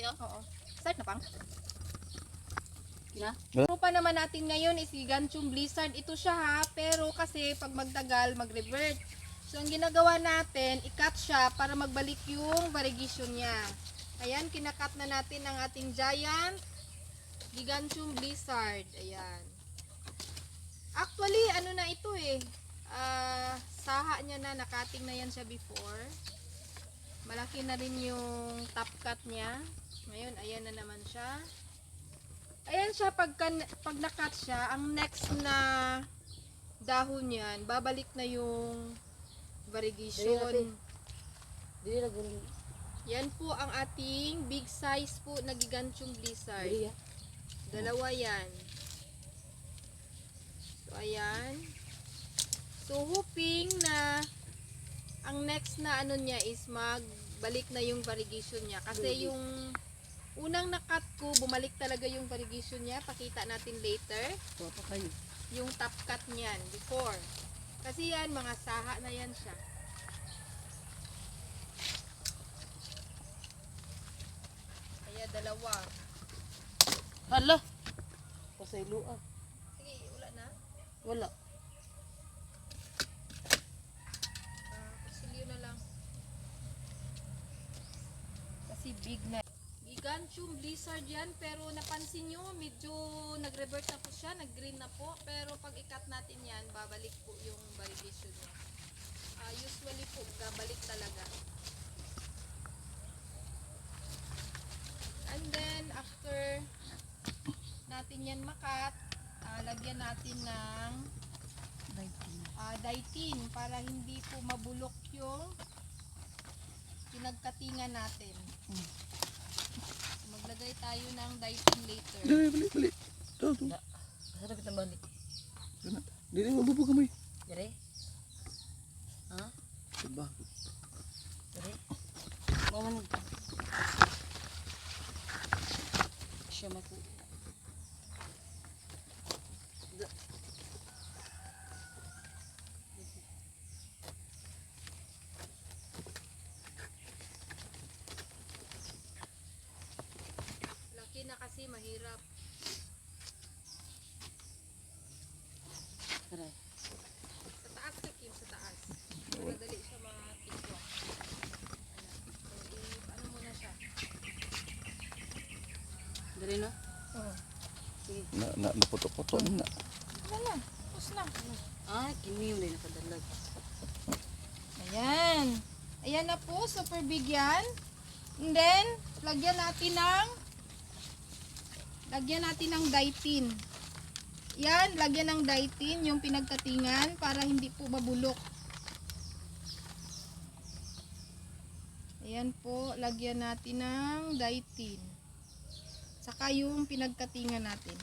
nyo? Oo. Start na pang. Kina? Trupa naman natin ngayon is Gigantium Blizzard. Ito siya ha, pero kasi pag magtagal, mag-revert. So, ang ginagawa natin, i-cut siya para magbalik yung variegation niya. Ayan, kinakat na natin ang ating giant Gigantium Blizzard. Ayan. Actually, ano na ito eh. Saha niya na, nakating na yan siya before. Malaki na rin yung top cut niya. Ngayon, ayan na naman siya. Ayan siya, pag nakat siya, ang next na dahon yan, babalik na yung variegation. Dili na gulong. Yan po ang ating big size po na Gigantium Blizzard. Dili ya. Dalawa yan. So, ayan. So, hoping na ang next na ano niya is magbalik na yung variegation niya. Kasi yung unang nakat ko, bumalik talaga yung variegation niya. Pakita natin later. Papa kayo. Yung top cut niyan before. Kasi yan, mga saha na yan siya. Kaya dalawa. Hala. Pasaylo ah. Sige, wala na. Wala. Kusilyo na lang. Kasi big na. Gigantium Blizzard yan, pero napansin nyo, medyo nag-revert na po siya, nag-green na po. Pero pag i-cut natin yan, babalik po yung variegation niya. Usually po, babalik talaga. And then, after natin yan makat, lagyan natin ng ditin para hindi po mabulok yung pinagkatingan natin. Maglagay tayo ng ditin later. Balik. Ito. Asa kita balik? Dili mabubo kami. Dire? Ha? Diba? Dire? Mau siya maku. Laki na kasi mahirap. Dire. Sa taas ka, Kim, sa taas. Madali siya matikwa. So, ano muna siya? Dire no? Oo. Sige. Naputok-putok na. Wala, tapos na. Ah, kini yung nakadalag. Ayan. Ayan na po, super big yan. And then, lagyan natin ng ditin. Yan, lagyan ng ditin yung pinagkatingan para hindi po mabulok. Ayan po, lagyan natin ng ditin. Saka yung pinagkatingan natin.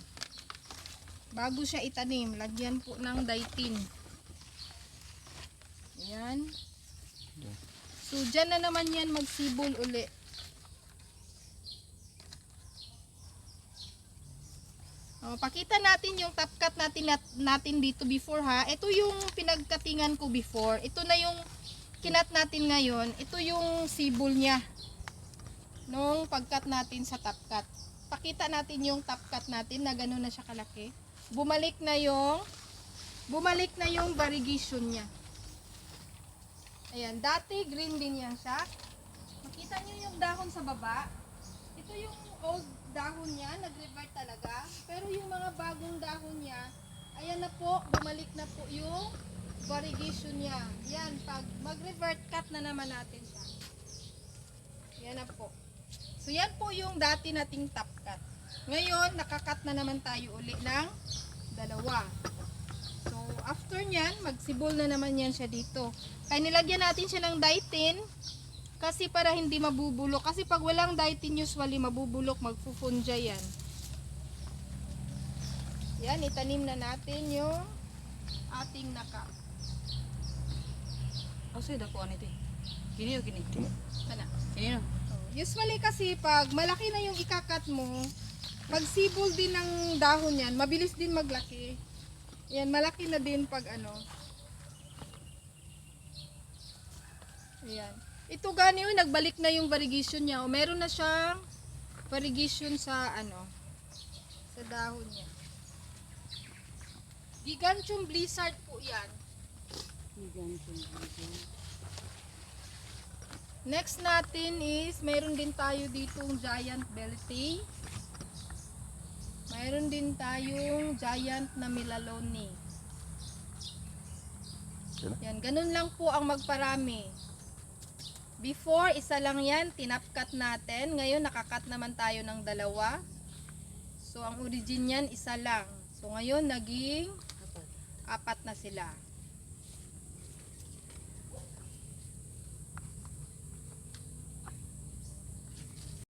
Bago siya itanim, lagyan po ng ditin. Ayan. So, dyan na naman yan magsibol uli. Pakita natin yung top cut natin dito before ha. Ito yung pinagkatingan ko before. Ito na yung kinat natin ngayon. Ito yung sibol niya. Nung pagkat natin sa top cut. Pakita natin yung top cut natin na gano'n na siya kalaki. Bumalik na yung variegation niya. Ayan, dati green din yan siya. Makita nyo yung dahon sa baba. Ito yung old dahon niya, nag-revert talaga. Pero yung mga bagong dahon niya, ayan na po, bumalik na po yung variegation niya. Yan, pag mag-revert, cut na naman natin siya. Yan na po. So yan po yung dati nating top cut. Ngayon, nakakat na naman tayo uli ng dalawa. So, after nyan, magsibol na naman yan siya dito. Kaya nilagyan natin siya ng ditin kasi para hindi mabubulok. Kasi pag walang ditin, usually mabubulok, magfufunja yan. Yan, itanim na natin yung ating nakat. Asa dako ani ti? Kini o kini? Sana. Kini no? Usually kasi pag malaki na yung ikakat mo, magsibol din ng dahon yan, mabilis din maglaki. Yan, malaki na din pag ano. Ayan. Ito ganyo, nagbalik na yung variegation niya. O, meron na siyang variegation sa sa dahon niya. Gigantium blizzard po yan. Next natin is, mayroon din tayo ditong giant belty. Mayroon din tayong giant na melaloni. Yan, ganun lang po ang magparami. Before, isa lang yan, tinapkat natin. Ngayon, nakakat naman tayo ng 2. So, ang origin yan, isa lang. So, ngayon, naging 4 na sila.